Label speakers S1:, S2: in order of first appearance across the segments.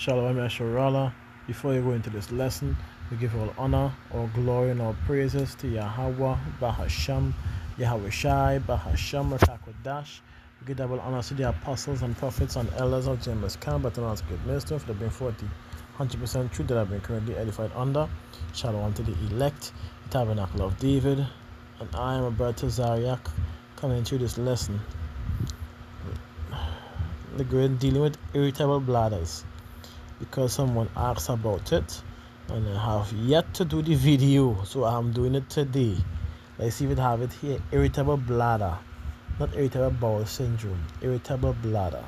S1: Shalom Yasharala. Before you go into this lesson, we give all honor, all glory, and all praises to Yahweh, Bahasham, Yahweh Shai, Bahasham, Rakakodash. We give double honor to the apostles and prophets and elders of James Camp, but not good minister for the being 100% truth that have been currently edified under. Shalom to the elect, the tabernacle of David, and I am Roberto Zariak, coming into this lesson. Dealing with irritable bladders, because someone asked about it and I have yet to do the video, so I'm doing it today. Let's see if it have it here. Irritable bladder, not irritable bowel syndrome, irritable bladder.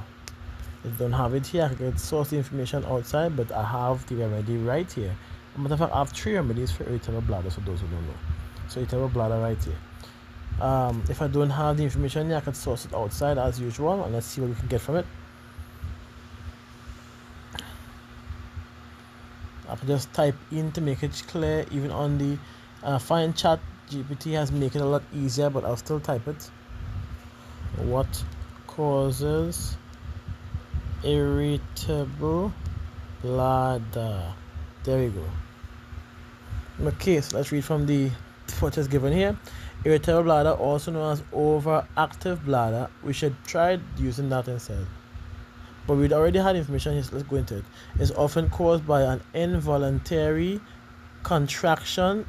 S1: If I don't have it here, I can source the information outside, but I have the remedy right here. As a matter of fact, I have 3 remedies for irritable bladder, for those who don't know. So irritable bladder right here. If I don't have the information here, I can source it outside as usual, and let's see what we can get from it. I can just type in to make it clear. Even on the fine chat, GPT has made it a lot easier, but I'll still type it. What causes irritable bladder? There we go. Okay, so let's read from the what is given here. Irritable bladder, also known as overactive bladder. We should try using that instead. But we'd already had information here, so let's go into it. It's often caused by an involuntary contraction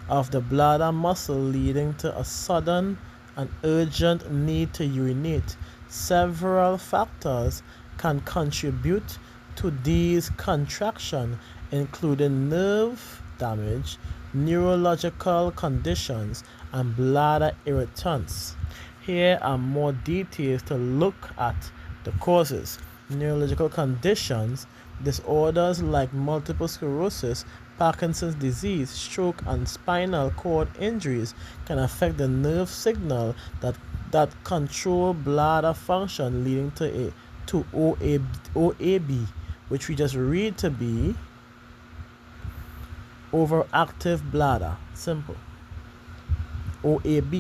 S1: of the bladder muscle, leading to a sudden and urgent need to urinate. Several factors can contribute to these contractions, including nerve damage, neurological conditions, and bladder irritants. Here are more details to look at. The causes: neurological conditions, disorders like multiple sclerosis, Parkinson's disease, stroke, and spinal cord injuries can affect the nerve signal that control bladder function, leading to OAB, which we just read to be overactive bladder. Simple. OAB.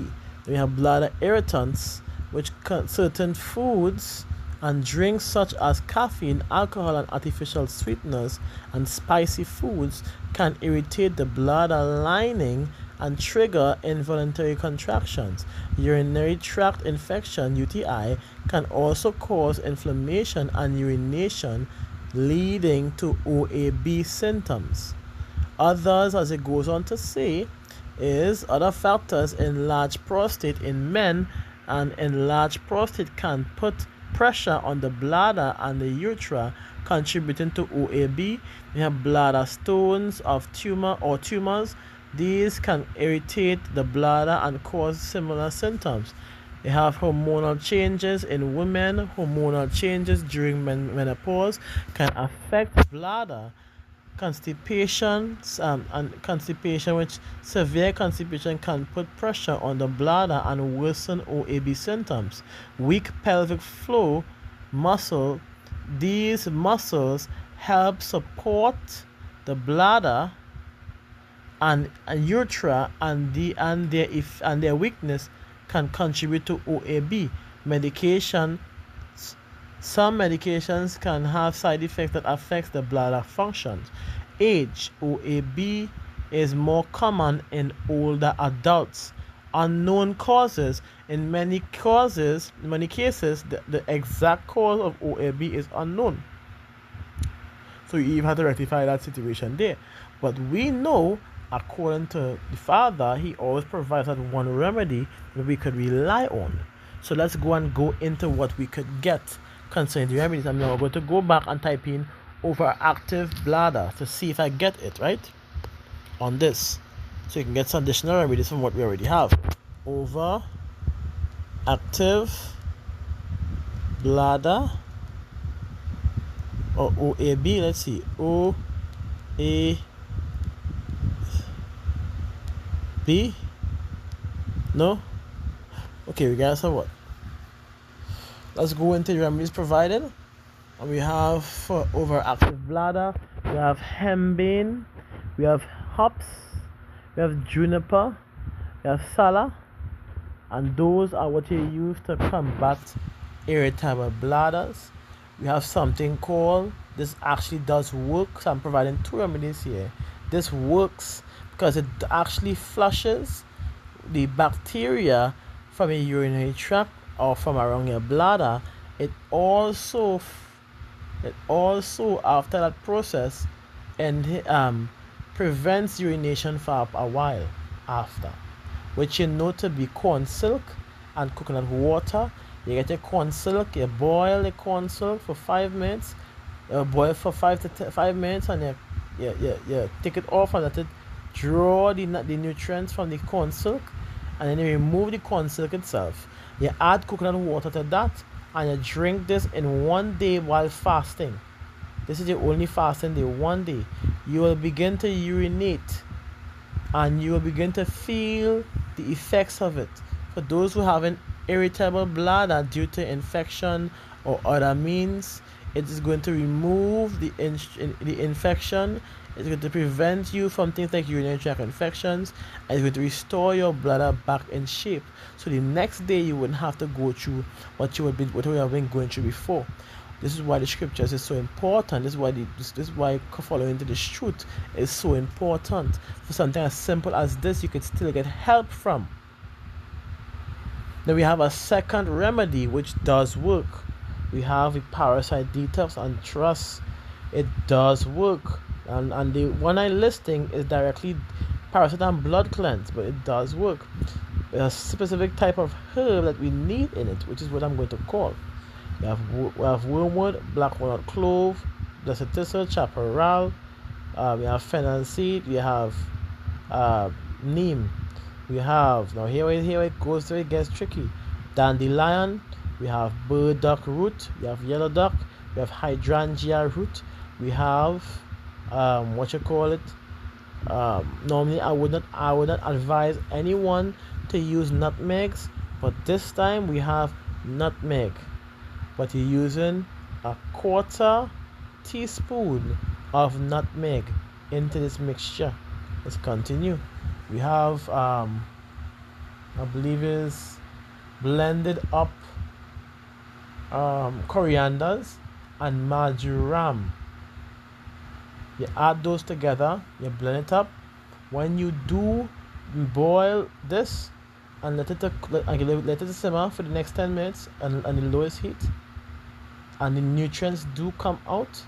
S1: Then we have bladder irritants, which certain foods and drinks such as caffeine, alcohol, and artificial sweeteners and spicy foods can irritate the bladder lining and trigger involuntary contractions. Urinary tract infection, UTI, can also cause inflammation and urination, leading to OAB symptoms. Others, as it goes on to say, is other factors: enlarged prostate in men, and enlarged prostate can put pressure on the bladder and the urethra, contributing to OAB. We have bladder stones of tumors. These can irritate the bladder and cause similar symptoms. They have hormonal changes in women. Hormonal changes during menopause can affect bladder. Constipation, which severe constipation can put pressure on the bladder and worsen OAB symptoms. Weak pelvic floor muscle. These muscles help support the bladder and urethra, and their weakness can contribute to OAB. Medication. Some medications can have side effects that affect the bladder functions. Age. OAB is more common in older adults. Unknown causes. In many cases, the exact cause of OAB is unknown. So you even have to rectify that situation there. But we know, according to the Father, He always provides that one remedy that we could rely on. So let's go into what we could get concerning the remedies. I'm now going to go back and type in overactive bladder to see if I get it right on this, so you can get some additional remedies from what we already have. Overactive bladder, or OAB. Let's see, OAB. No? Okay, we got some what? Let's go into the remedies provided. And we have for overactive bladder, we have henbane, we have hops, we have juniper, we have sala, and those are what you use to combat irritable bladders. We have something called this actually does work. So I'm providing 2 remedies here. This works because it actually flushes the bacteria from your urinary tract or from around your bladder. It also after that process and prevents urination for a while after, which you know to be corn silk and coconut water. You get your corn silk, you boil the corn silk for 5 minutes, boil for 5 minutes, and you take it off and let it draw the nutrients from the corn silk, and then you remove the corn silk itself. You add coconut water to that, and you drink this in 1 day while fasting. This is your only fasting day, 1 day. You will begin to urinate, and you will begin to feel the effects of it. For those who have an irritable bladder due to infection or other means, it is going to remove the infection. It's going to prevent you from things like urinary tract infections, and it's going to restore your bladder back in shape. So the next day you wouldn't have to go through what you have been going through before. This is why the scriptures is so important. This is why following to this truth is so important. For something as simple as this, you can still get help from. Then we have a second remedy which does work. We have a parasite detox, and trust, it does work. And the one I listing is directly parasite and blood cleanse, but it does work. There's a specific type of herb that we need in it, which is what I'm going to call. We have wormwood, black walnut clove, blessed thistle, chaparral. We have fennel seed. We have neem. We have, now here it goes, so it gets tricky. Dandelion. We have burdock root. We have yellow duck. We have hydrangea root. We have normally I would not advise anyone to use nutmegs, but this time we have nutmeg, but you're using a 1/4 teaspoon of nutmeg into this mixture. Let's continue. We have I believe is blended up corianders and marjoram. You add those together, you blend it up. When you do boil this and let it simmer for the next 10 minutes and the lowest heat, and the nutrients do come out,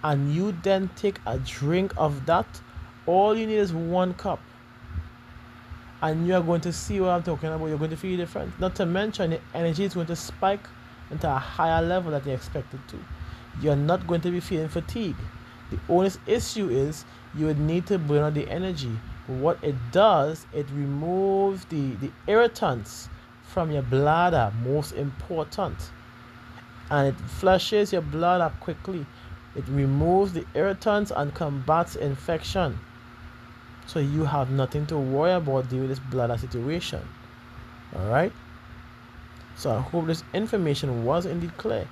S1: and you then take a drink of that, all you need is 1 cup, and you are going to see what I'm talking about. You're going to feel different. Not to mention, the energy is going to spike into a higher level that you expected to. You're not going to be feeling fatigue. The only issue is you would need to burn out the energy. But what it does, it removes the irritants from your bladder, most important. And it flushes your bladder quickly. It removes the irritants and combats infection. So you have nothing to worry about dealing with this bladder situation. Alright? So I hope this information was indeed clear,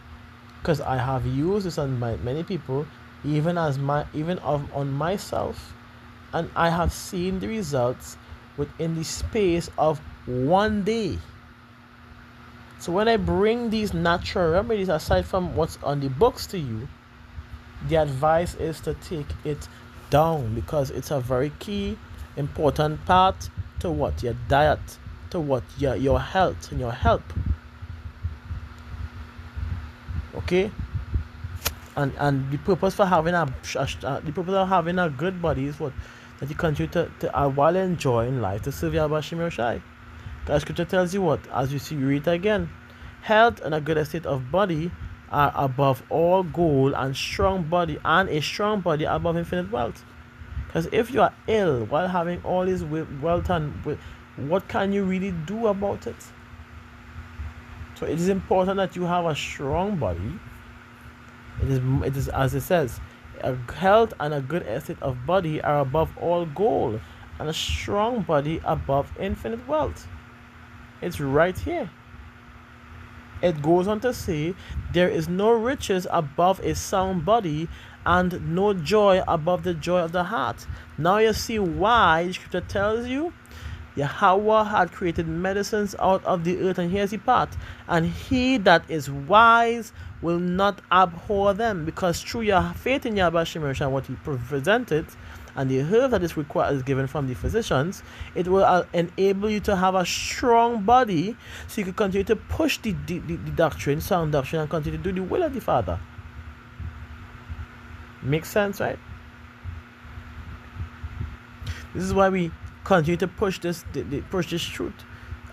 S1: because I have used this on many people, even on myself, and I have seen the results within the space of 1 day. So when I bring these natural remedies aside from what's on the books to you, the advice is to take it down, because it's a very key important part to what your diet, to what your health and your health. Okay, and the purpose for having a good body is what, that you continue to while enjoying life, to serve Yahweh Shem Yoshai. Because scripture tells you what, as you see, you read again, health and a good state of body are above all gold, and a strong body above infinite wealth. Because if you are ill while having all this wealth, and what can you really do about it? So it is important that you have a strong body. It is as it says, a health and a good state of body are above all gold, and a strong body above infinite wealth. It's right here. It goes on to say, there is no riches above a sound body, and no joy above the joy of the heart. Now you see why the scripture tells you Yahweh had created medicines out of the earth, and here's the part. And he that is wise will not abhor them, because through your faith in Yahweh Shemirash and what he presented, and the herb that is required is given from the physicians, it will enable you to have a strong body, so you can continue to push the doctrine, sound doctrine, and continue to do the will of the Father. Makes sense, right? This is why we continue to push this truth.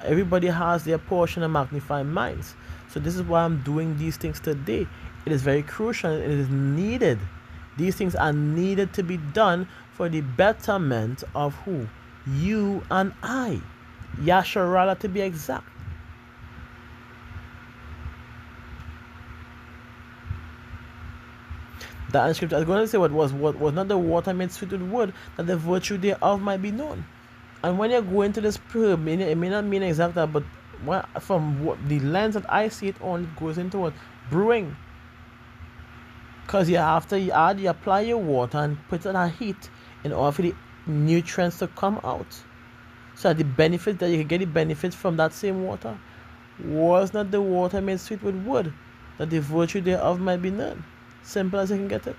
S1: Everybody has their portion of magnifying minds. So this is why I'm doing these things today. It is very crucial. It is needed. These things are needed to be done for the betterment of who? You and I. Yasharala, to be exact. That scripture, I was going to say, what was not the water made sweet with wood, that the virtue thereof might be known. And when you go into this herb, it may not mean exact that, but from the lens that I see it on, it goes into what? Brewing. Because after you apply your water and put it at heat in order for the nutrients to come out. So the benefit that you can get the benefits from that same water. Was not the water made sweet with wood, that the virtue thereof might be known? Simple as you can get it.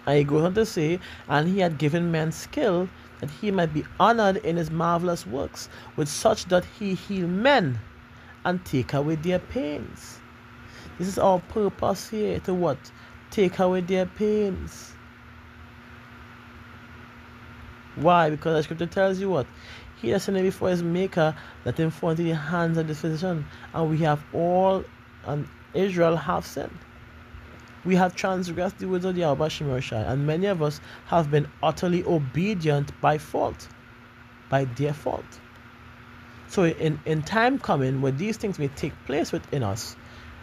S1: And he goes on to say, and he had given man skill, that he might be honored in his marvelous works, with such that he heal men and take away their pains. This is our purpose here, to what? Take away their pains. Why? Because the scripture tells you what? He that sinned before his maker, let him fall into the hands of the physician. And we have all, and Israel have sinned. We have transgressed the words of the Yahweh Shemirash, and many of us have been utterly obedient by fault, by their fault. So in time coming, where these things may take place within us,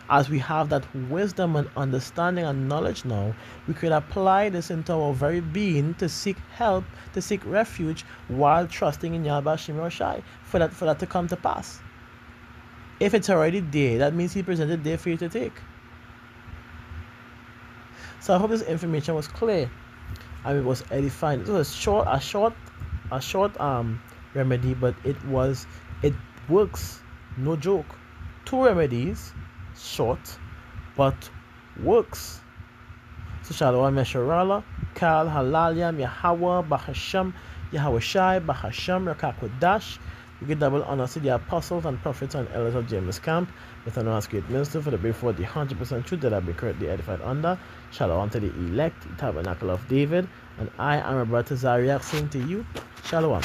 S1: as we have that wisdom and understanding and knowledge now, we could apply this into our very being to seek help, to seek refuge, while trusting in Yahweh Shemirash for that to come to pass. If it's already there, that means he presented there for you to take. So I hope this information was clear and it was edifying. It was a short remedy, but it works, no joke. 2 remedies, short, but works. So Shalom Mesharala, Kal Halalyam, Yahweh, Bahasham, Yahweh Shai, Bahasham, Rakakodash. We give double honor to the apostles and prophets and elders of James Camp, with an honest great minister for the before the 100% truth that I be correctly edified under. Shalom to the elect, the tabernacle of David, and I am a brother Zariah saying to you, Shalom.